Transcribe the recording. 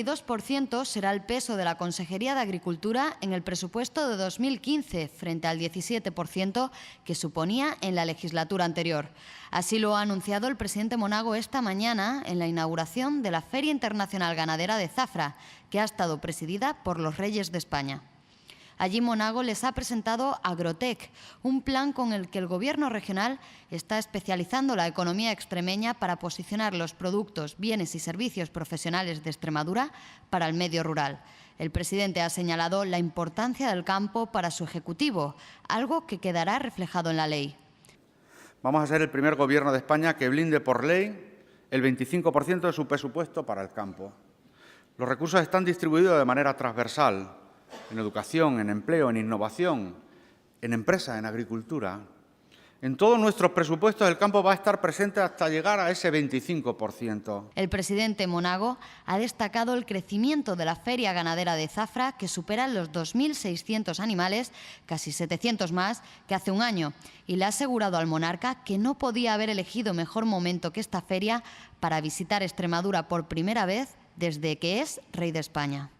22% será el peso de la Consejería de Agricultura en el presupuesto de 2015, frente al 17% que suponía en la legislatura anterior. Así lo ha anunciado el presidente Monago esta mañana en la inauguración de la Feria Internacional Ganadera de Zafra, que ha estado presidida por los Reyes de España. Allí Monago les ha presentado Agrotec, un plan con el que el Gobierno regional está especializando la economía extremeña para posicionar los productos, bienes y servicios profesionales de Extremadura para el medio rural. El presidente ha señalado la importancia del campo para su ejecutivo, algo que quedará reflejado en la ley. Vamos a ser el primer Gobierno de España que blinde por ley el 25% de su presupuesto para el campo. Los recursos están distribuidos de manera transversal, en educación, en empleo, en innovación, en empresas, en agricultura. En todos nuestros presupuestos el campo va a estar presente hasta llegar a ese 25%. El presidente Monago ha destacado el crecimiento de la Feria Ganadera de Zafra, que supera los 2.600 animales, casi 700 más que hace un año, y le ha asegurado al monarca que no podía haber elegido mejor momento que esta feria para visitar Extremadura por primera vez desde que es rey de España.